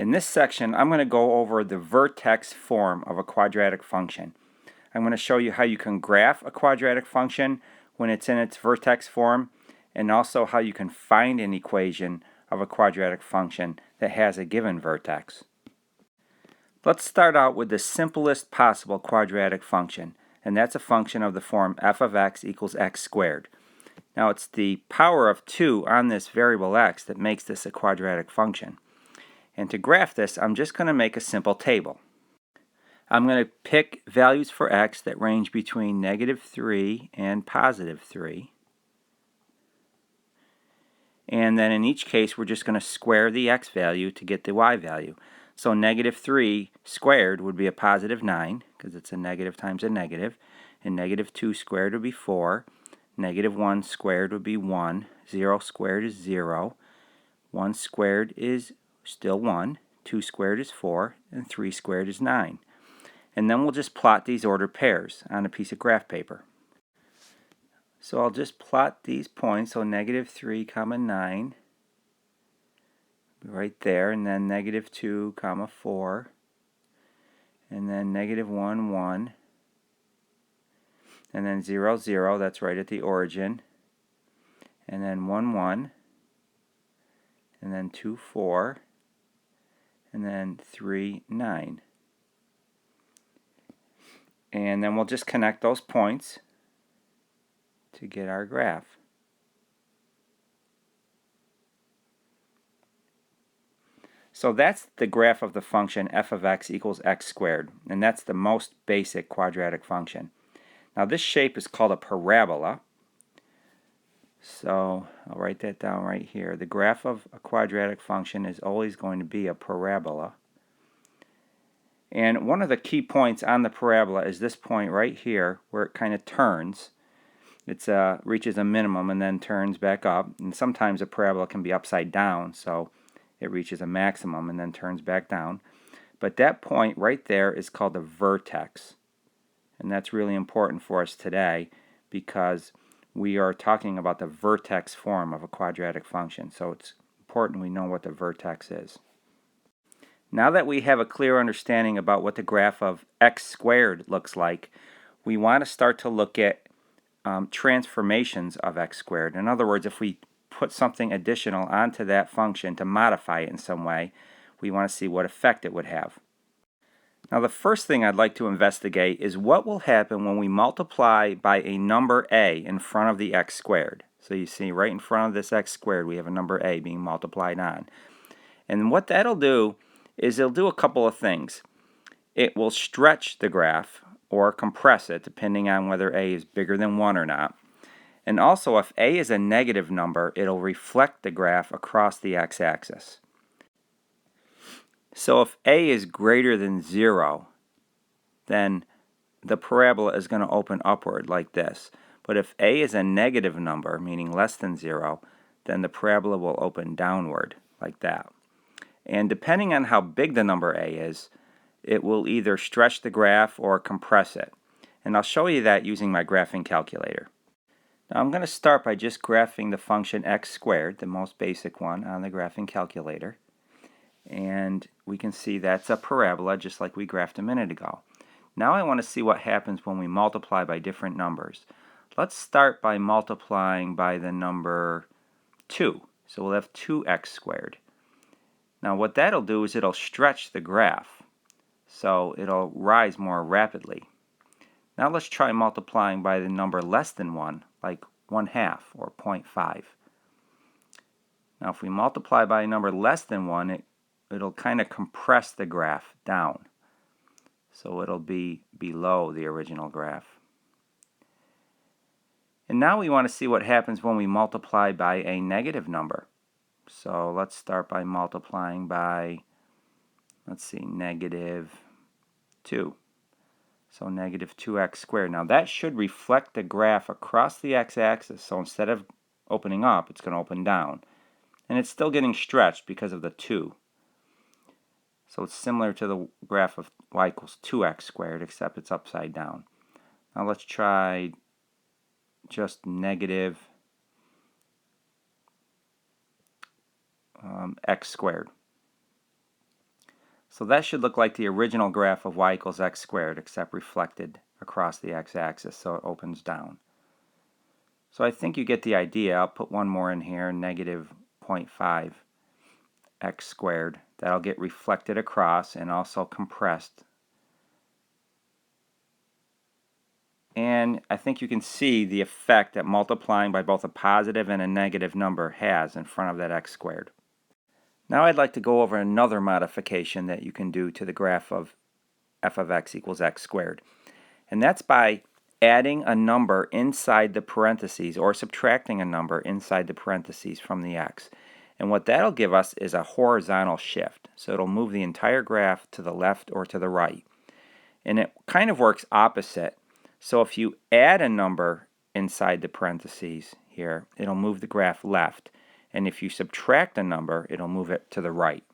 In this section, I'm going to go over the vertex form of a quadratic function. I'm going to show you how you can graph a quadratic function when it's in its vertex form, and also how you can find an equation of a quadratic function that has a given vertex. Let's start out with the simplest possible quadratic function, and that's a function of the form f of x equals x squared. Now it's the power of 2 on this variable x that makes this a quadratic function. And to graph this, I'm just going to make a simple table. I'm going to pick values for x that range between -3 and +3. And then in each case, we're just going to square the x value to get the y value. So -3 squared would be a +9, because it's a negative times a negative. And -2 squared would be 4. -1 squared would be 1. 0 squared is 0. 1 squared is still 1. 2 squared is 4. And 3 squared is 9. And then we'll just plot these ordered pairs on a piece of graph paper. So I'll just plot these points, so -3, 9, right there, and then -2, 4, and then -1, 1, and then 0, 0, that's right at the origin, and then 1, 1, and then 2, 4, and then 3, 9. And then we'll just connect those points to get our graph. So that's the graph of the function f of x equals x squared, and that's the most basic quadratic function. Now this shape is called a parabola, so I'll write that down right here. The graph of a quadratic function is always going to be a parabola. And one of the key points on the parabola is this point right here where it kind of turns. It reaches a minimum and then turns back up, and sometimes a parabola can be upside down, so it reaches a maximum and then turns back down. But that point right there is called the vertex. And that's really important for us today because we are talking about the vertex form of a quadratic function. So it's important we know what the vertex is. Now that we have a clear understanding about what the graph of x squared looks like, we want to start to look at transformations of x squared. In other words, if we put something additional onto that function to modify it in some way, we want to see what effect it would have. Now the first thing I'd like to investigate is what will happen when we multiply by a number a in front of the x squared. So you see right in front of this x squared we have a number a being multiplied on. And what that'll do is it'll do a couple of things. It will stretch the graph or compress it depending on whether a is bigger than 1 or not. And also, if a is a negative number, it'll reflect the graph across the x-axis. So if a is greater than 0, then the parabola is going to open upward like this. But if a is a negative number, meaning less than 0, then the parabola will open downward like that. And depending on how big the number a is, it will either stretch the graph or compress it. And I'll show you that using my graphing calculator. Now I'm going to start by just graphing the function x squared, the most basic one, on the graphing calculator. And we can see that's a parabola just like we graphed a minute ago. Now I want to see what happens when we multiply by different numbers. Let's start by multiplying by the number 2. So we'll have 2x squared. Now what that'll do is it'll stretch the graph, so it'll rise more rapidly. Now let's try multiplying by the number less than 1, like 1/2 or 0.5. Now if we multiply by a number less than 1, it'll kind of compress the graph down. So it'll be below the original graph. And now we want to see what happens when we multiply by a negative number. So let's start by multiplying by, let's see, -2. So -2x squared. Now that should reflect the graph across the x-axis. So instead of opening up, it's going to open down. And it's still getting stretched because of the 2. So it's similar to the graph of y equals 2x squared, except it's upside down. Now let's try just negative x squared. So that should look like the original graph of y equals x squared, except reflected across the x-axis, so it opens down. So I think you get the idea. I'll put one more in here, negative 0.5 x squared. That'll get reflected across and also compressed. And I think you can see the effect that multiplying by both a positive and a negative number has in front of that x squared. Now I'd like to go over another modification that you can do to the graph of f of x equals x squared. And that's by adding a number inside the parentheses or subtracting a number inside the parentheses from the x. And what that'll give us is a horizontal shift. So it'll move the entire graph to the left or to the right. And it kind of works opposite. So if you add a number inside the parentheses here, it'll move the graph left. And if you subtract a number, it'll move it to the right.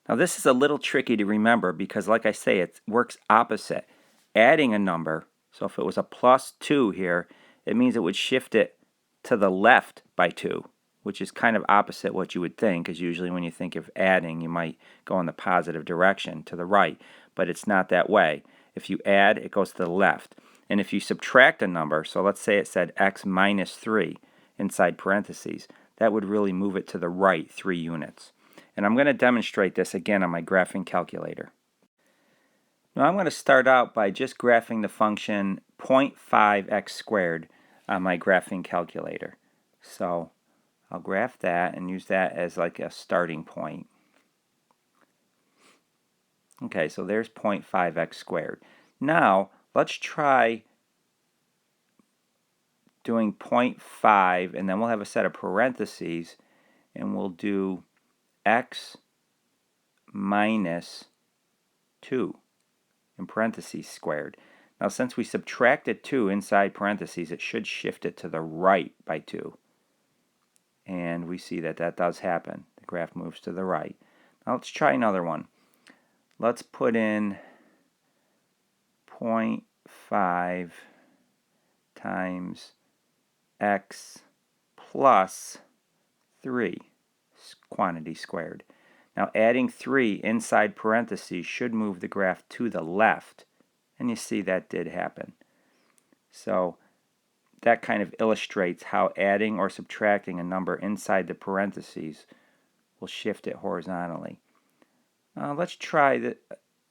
Now this is a little tricky to remember because, like I say, it works opposite. Adding a number, so if it was a plus 2 here, it means it would shift it to the left by 2, which is kind of opposite what you would think, because usually when you think of adding, you might go in the positive direction to the right, but it's not that way. If you add, it goes to the left. And if you subtract a number, so let's say it said x minus 3 inside parentheses, that would really move it to the right 3 units. And I'm going to demonstrate this again on my graphing calculator. Now I'm going to start out by just graphing the function 0.5x squared on my graphing calculator. So I'll graph that and use that as like a starting point. Okay, so there's 0.5x squared. Now let's try doing 0.5, and then we'll have a set of parentheses, and we'll do x minus 2 in parentheses squared. Now since we subtracted 2 inside parentheses, it should shift it to the right by 2. And we see that that does happen. The graph moves to the right. Now let's try another one. Let's put in 0.5 times x plus 3 quantity squared. Now adding 3 inside parentheses should move the graph to the left, and you see that did happen. So that kind of illustrates how adding or subtracting a number inside the parentheses will shift it horizontally. Let's try the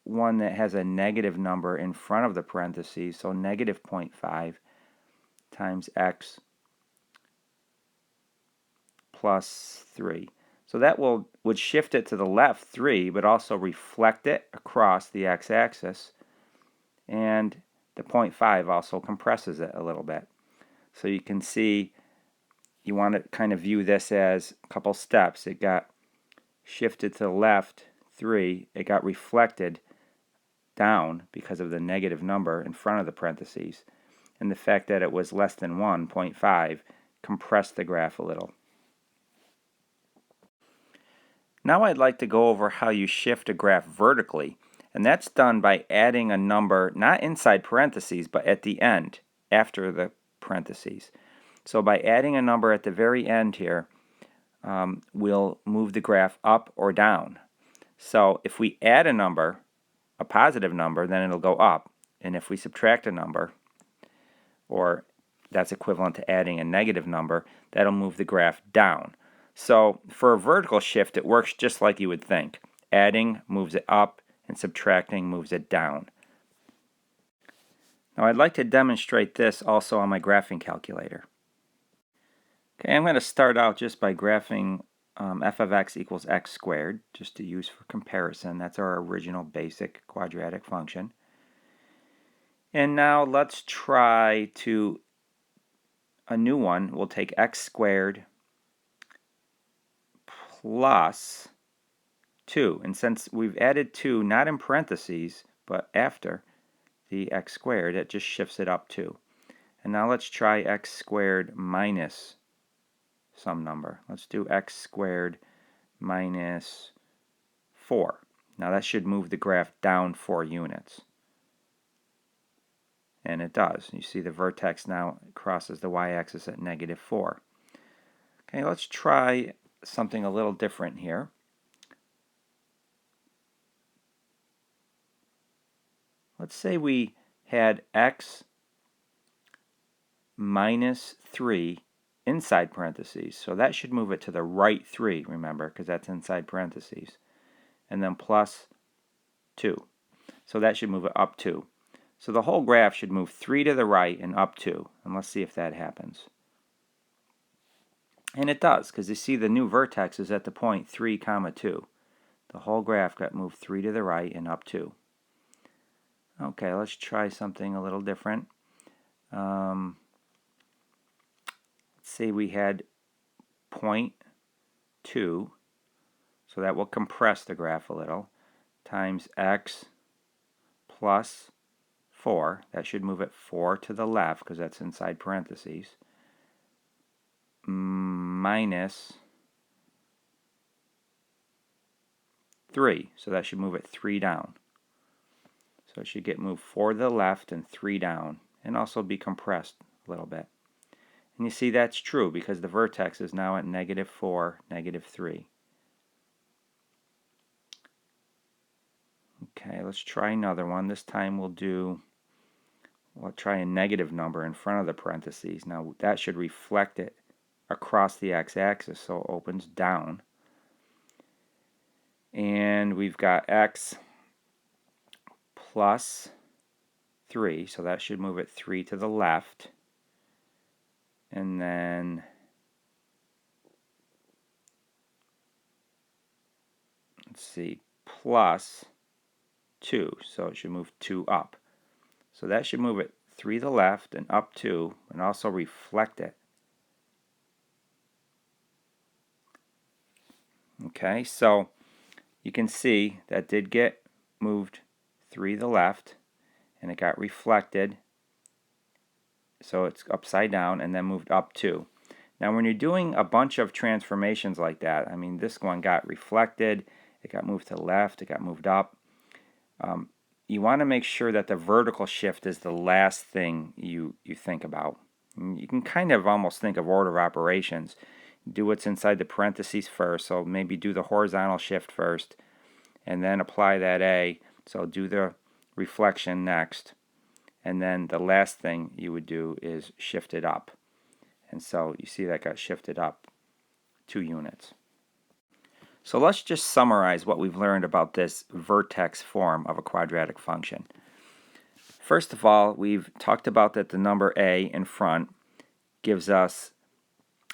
one that has a negative number in front of the parentheses, so negative 0.5 times x plus 3. So that would shift it to the left 3, but also reflect it across the x-axis, and the 0.5 also compresses it a little bit. So you can see you want to kind of view this as a couple steps. It got shifted to the left 3, it got reflected down because of the negative number in front of the parentheses, and the fact that it was less than 1, 0.5, compressed the graph a little. Now I'd like to go over how you shift a graph vertically, and that's done by adding a number not inside parentheses but at the end, after the parentheses. So by adding a number at the very end here, we'll move the graph up or down. So if we add a number, a positive number, then it'll go up, and if we subtract a number, or that's equivalent to adding a negative number, that'll move the graph down. So for a vertical shift, it works just like you would think. Adding moves it up, and subtracting moves it down. Now I'd like to demonstrate this also on my graphing calculator. Okay, I'm going to start out just by graphing f of x equals x squared, just to use for comparison. That's our original basic quadratic function. And now let's try to a new one. We'll take x squared plus 2. And since we've added 2, not in parentheses, but after the x squared, it just shifts it up 2. And now let's try x squared minus some number. Let's do x squared minus 4. Now that should move the graph down 4 units. And it does. You see the vertex now crosses the y-axis at negative 4. Okay, let's try something a little different here. let's say we had x minus 3 inside parentheses. So that should move it to the right 3, remember, because that's inside parentheses. And then plus 2. So that should move it up 2. So the whole graph should move 3 to the right and up 2. And let's see if that happens. And it does, because you see the new vertex is at the point 3, 2. The whole graph got moved 3 to the right and up 2. Okay, let's try something a little different. Let's say we had point 2, so that will compress the graph a little, times x plus 4. That should move it 4 to the left because that's inside parentheses. Minus 3. So that should move it 3 down. So it should get moved 4 to the left and 3 down, and also be compressed a little bit. And you see that's true because the vertex is now at -4, -3. Okay, let's try another one. This time we'll try a negative number in front of the parentheses. Now that should reflect it across the x-axis, so it opens down. And we've got x plus 3, so that should move it 3 to the left. And then let's see, plus 2, so it should move 2 up. So that should move it 3 to the left and up 2, and also reflect it. Okay, so you can see that did get moved 3 to the left, and it got reflected, so it's upside down, and then moved up 2. Now when you're doing a bunch of transformations like that, I mean this one got reflected, it got moved to the left, it got moved up, you want to make sure that the vertical shift is the last thing you think about. And you can kind of almost think of order of operations. Do what's inside the parentheses first, so maybe do the horizontal shift first, and then apply that A, so do the reflection next, and then the last thing you would do is shift it up. And so you see that got shifted up 2 units. So let's just summarize what we've learned about this vertex form of a quadratic function. First of all, we've talked about that the number a in front gives us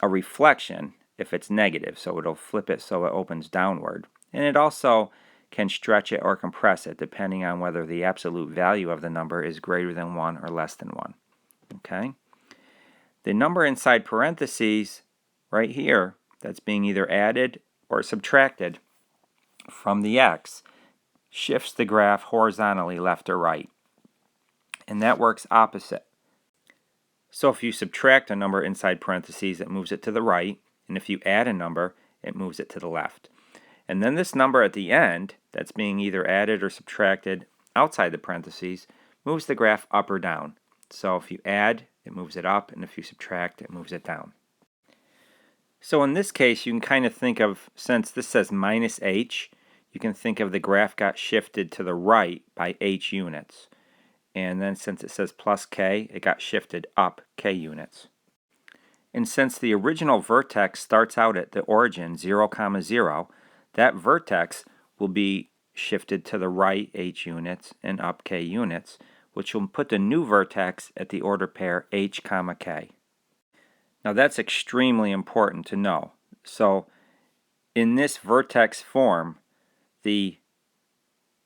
a reflection if it's negative, so it'll flip it so it opens downward. And it also can stretch it or compress it depending on whether the absolute value of the number is greater than 1 or less than 1. Okay? The number inside parentheses right here that's being either added or subtracted from the x shifts the graph horizontally left or right. And that works opposite. So if you subtract a number inside parentheses, it moves it to the right, and if you add a number, it moves it to the left. And then this number at the end that's being either added or subtracted outside the parentheses moves the graph up or down. So if you add, it moves it up, and if you subtract, it moves it down. So in this case, you can kind of think of, since this says minus h, you can think of the graph got shifted to the right by h units. And then since it says plus k, it got shifted up k units. And since the original vertex starts out at the origin 0, 0, that vertex will be shifted to the right h units and up k units, which will put the new vertex at the order pair h, k. Now that's extremely important to know. So in this vertex form, the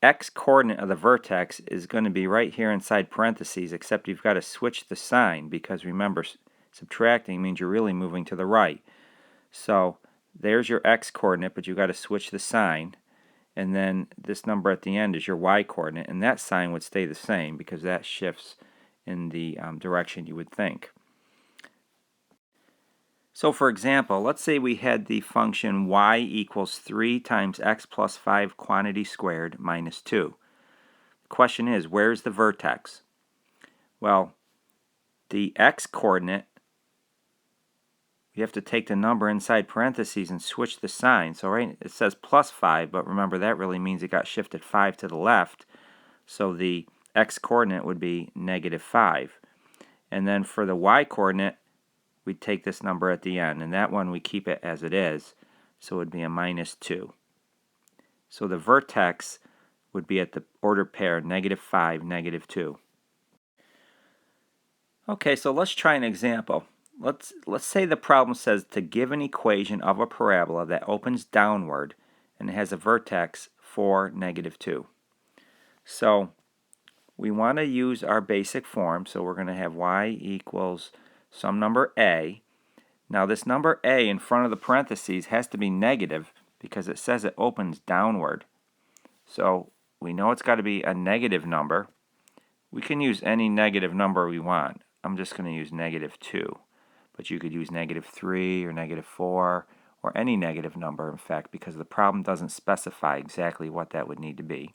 x-coordinate of the vertex is going to be right here inside parentheses, except you've got to switch the sign because remember, subtracting means you're really moving to the right. So there's your x-coordinate, but you've got to switch the sign. And then this number at the end is your y-coordinate, and that sign would stay the same because that shifts in the direction you would think. So for example, let's say we had the function y equals 3 times x plus 5 quantity squared minus 2. The question is, where's the vertex? Well, the x-coordinate, you have to take the number inside parentheses and switch the sign. So right, it says plus 5, but remember that really means it got shifted 5 to the left. So the x-coordinate would be -5. And then for the y-coordinate, we'd take this number at the end, and that one we keep it as it is, so it would be a -2. So the vertex would be at the ordered pair -5, -2. Okay, so let's try an example. Let's say the problem says to give an equation of a parabola that opens downward and has a vertex 4, -2. So we want to use our basic form, so we're going to have y equals some number a. Now this number a in front of the parentheses has to be negative because it says it opens downward. So we know it's got to be a negative number. We can use any negative number we want. I'm just going to use -2. But you could use -3 or -4 or any negative number, in fact, because the problem doesn't specify exactly what that would need to be.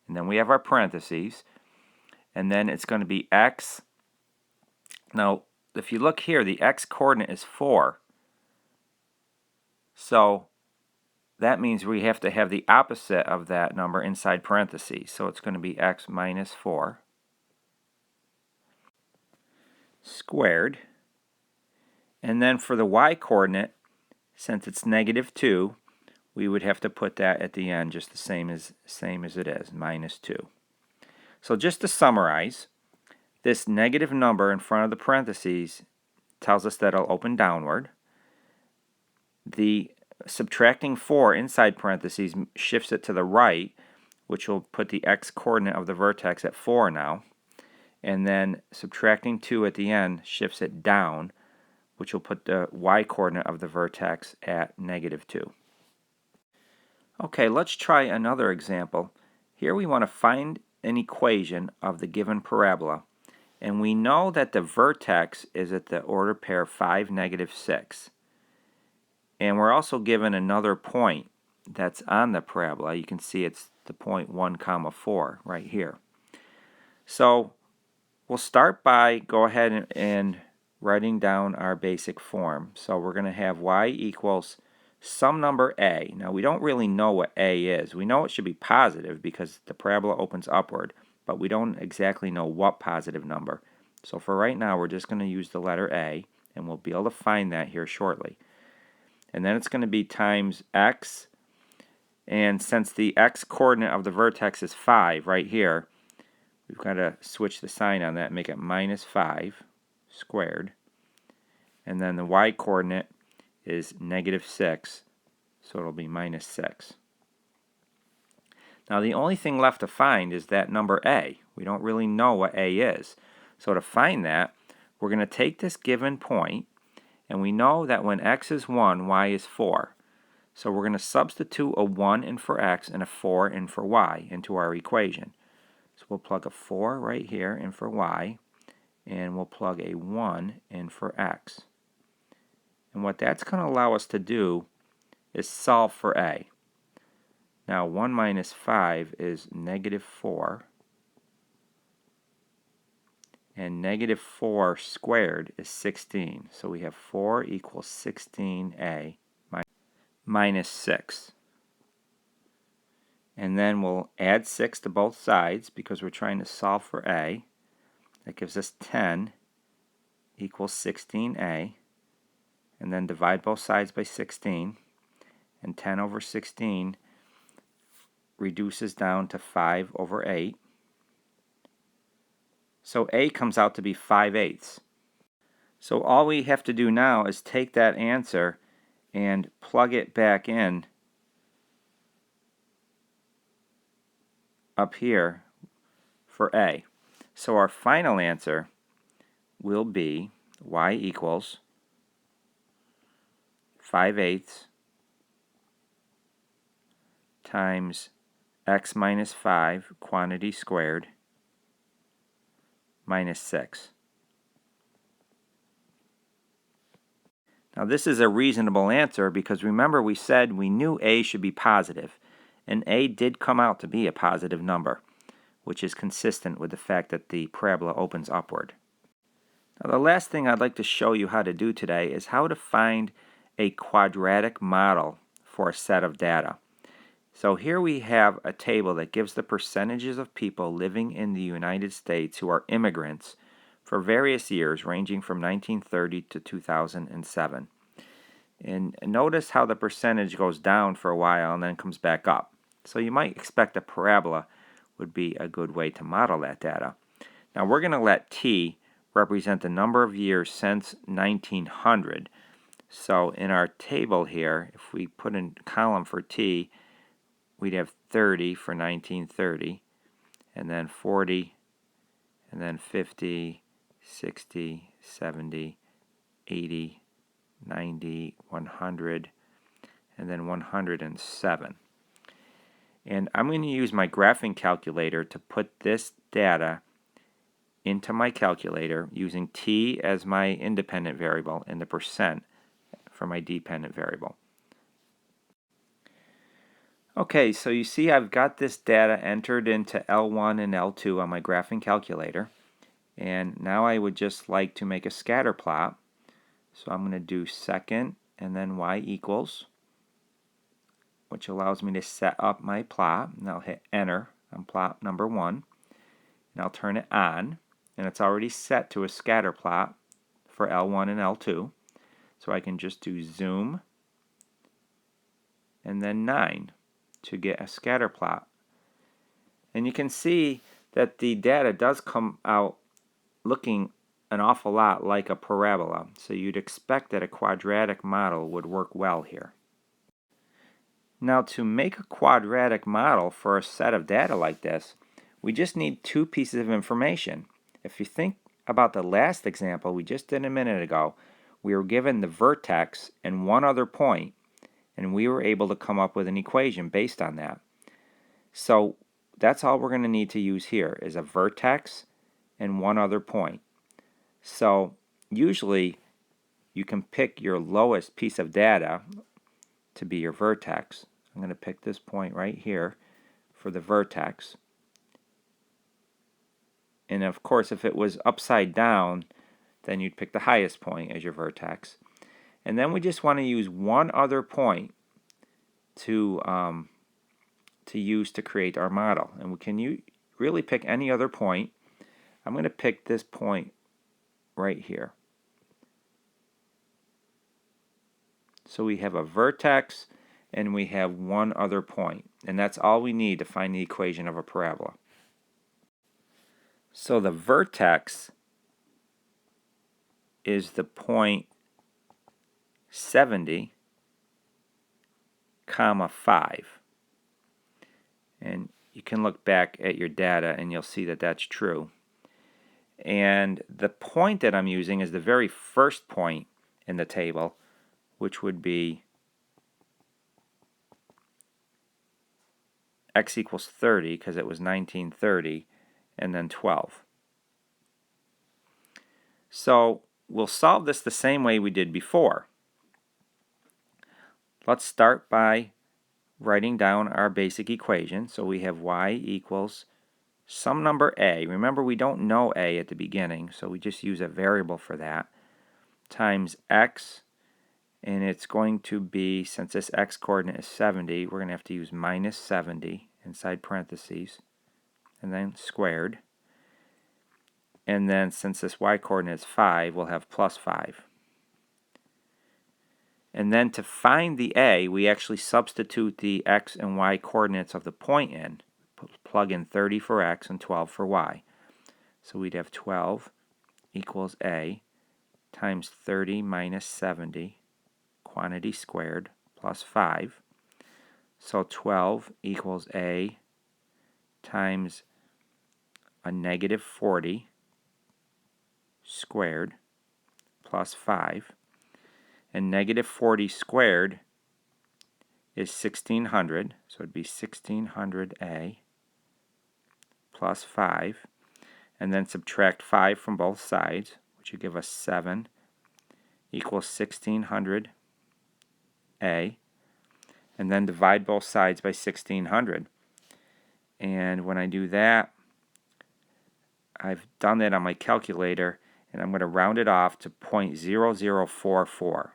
And then we have our parentheses. And then it's going to be x. Now, if you look here, the x-coordinate is 4. So that means we have to have the opposite of that number inside parentheses. So it's going to be x minus 4 squared. And then for the y-coordinate, since it's -2, we would have to put that at the end just the same as it is, -2. So just to summarize, this negative number in front of the parentheses tells us that it'll open downward. The subtracting 4 inside parentheses shifts it to the right, which will put the x-coordinate of the vertex at 4 now. And then subtracting 2 at the end shifts it down, which will put the y-coordinate of the vertex at -2. Okay, let's try another example. Here we want to find an equation of the given parabola. And we know that the vertex is at the ordered pair 5, -6. And we're also given another point that's on the parabola. You can see it's the point 1, 4 right here. So we'll start by go ahead and writing down our basic form. So we're going to have y equals some number a. Now we don't really know what a is. We know it should be positive because the parabola opens upward, but we don't exactly know what positive number. So for right now we're just going to use the letter a, and we'll be able to find that here shortly. And then it's going to be times x, and since the x-coordinate of the vertex is 5 right here, we've got to switch the sign on that and make it -5 squared. And then the y-coordinate is -6, so it'll be -6. Now the only thing left to find is that number a. We don't really know what a is. So to find that, we're going to take this given point, and we know that when x is 1, y is 4. So we're going to substitute a 1 in for x and a 4 in for y into our equation. So we'll plug a 4 right here in for y, and we'll plug a 1 in for x. And what that's going to allow us to do is solve for a. Now 1 minus 5 is -4, and -4 squared is 16. So we have 4 equals 16a minus 6. And then we'll add 6 to both sides because we're trying to solve for a. That gives us 10 equals 16a. And then divide both sides by 16. And 10 over 16 reduces down to 5 over 8. So a comes out to be 5/8. So all we have to do now is take that answer and plug it back in up here for a. So our final answer will be y equals 5/8 times x minus 5 quantity squared minus 6. Now this is a reasonable answer because remember we said we knew a should be positive, and a did come out to be a positive number, which is consistent with the fact that the parabola opens upward. Now the last thing I'd like to show you how to do today is how to find a quadratic model for a set of data. So here we have a table that gives the percentages of people living in the United States who are immigrants for various years ranging from 1930 to 2007. And notice how the percentage goes down for a while and then comes back up. So you might expect a parabola would be a good way to model that data. Now we're going to let t represent the number of years since 1900. So in our table here, if we put in column for t, we'd have 30 for 1930, and then 40, and then 50, 60, 70, 80, 90, 100, and then 107. And I'm going to use my graphing calculator to put this data into my calculator using t as my independent variable and the percent for my dependent variable. Okay, so you see I've got this data entered into L1 and L2 on my graphing calculator. And now I would just like to make a scatter plot. So I'm going to do second and then y equals, which allows me to set up my plot. And I'll hit enter on plot number 1. And I'll turn it on. And it's already set to a scatter plot for L1 and L2. So I can just do zoom and then 9 to get a scatter plot. And you can see that the data does come out looking an awful lot like a parabola, so you'd expect that a quadratic model would work well here. Now to make a quadratic model for a set of data like this, we just need two pieces of information. If you think about the last example we just did a minute ago, we were given the vertex and one other point, and we were able to come up with an equation based on that. So that's all we're going to need to use here is a vertex and one other point. So usually you can pick your lowest piece of data to be your vertex. I'm going to pick this point right here for the vertex. And of course if it was upside down, then you'd pick the highest point as your vertex. And then we just want to use one other point to use to create our model. And we can really pick any other point. I'm going to pick this point right here. So we have a vertex and we have one other point. And that's all we need to find the equation of a parabola. So the vertex is the point 70, comma 5. And you can look back at your data and you'll see that that's true. And the point that I'm using is the very first point in the table, which would be x equals 30 because it was 1930, and then 12. So we'll solve this the same way we did before. Let's start by writing down our basic equation. So we have y equals some number a. Remember, we don't know a at the beginning, so we just use a variable for that, times x, and it's going to be, since this x coordinate is 70, we're going to have to use minus 70 inside parentheses, and then squared. And then since this y coordinate is 5, we'll have plus 5. And then to find the a, we actually substitute the x and y coordinates of the point in. Plug in 30 for x and 12 for y. So we'd have 12 equals a times 30 minus 70, quantity squared, plus 5. So 12 equals a times a negative 40 squared plus 5. And negative 40 squared is 1600, so it'd be 1600a plus 5, and then subtract 5 from both sides, which would give us 7 equals 1600a, and then divide both sides by 1600. And when I do that, I've done that on my calculator, and I'm going to round it off to 0.0044.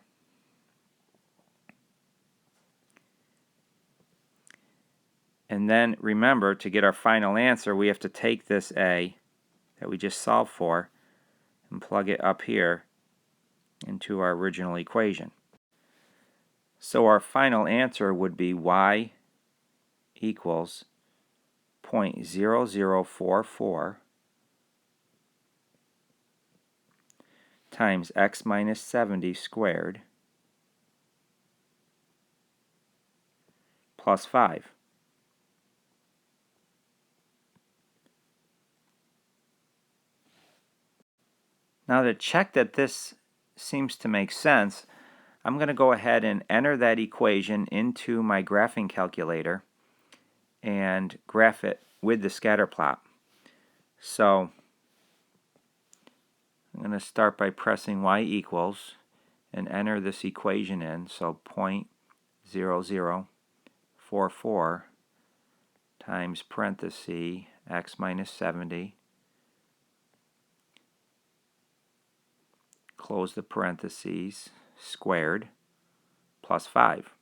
And then remember, to get our final answer, we have to take this a that we just solved for and plug it up here into our original equation. So our final answer would be y equals 0.0044 times x minus 70 squared plus 5. Now to check that this seems to make sense, I'm going to go ahead and enter that equation into my graphing calculator and graph it with the scatter plot. So I'm going to start by pressing y equals and enter this equation in. So 0.0044 times parenthesis x minus 70, close the parentheses, squared, plus 5.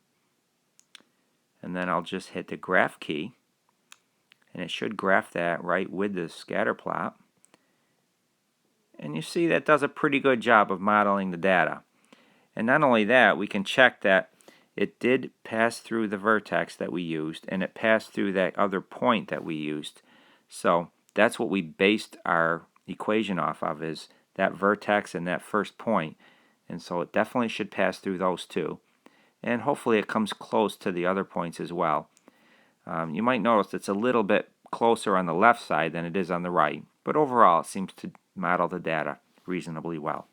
And then I'll just hit the graph key, and it should graph that right with the scatter plot. And you see that does a pretty good job of modeling the data. And not only that, we can check that it did pass through the vertex that we used, and it passed through that other point that we used. So that's what we based our equation off of, is that vertex and that first point. And so it definitely should pass through those two. And hopefully it comes close to the other points as well. You might notice it's a little bit closer on the left side than it is on the right, but overall it seems to model the data reasonably well.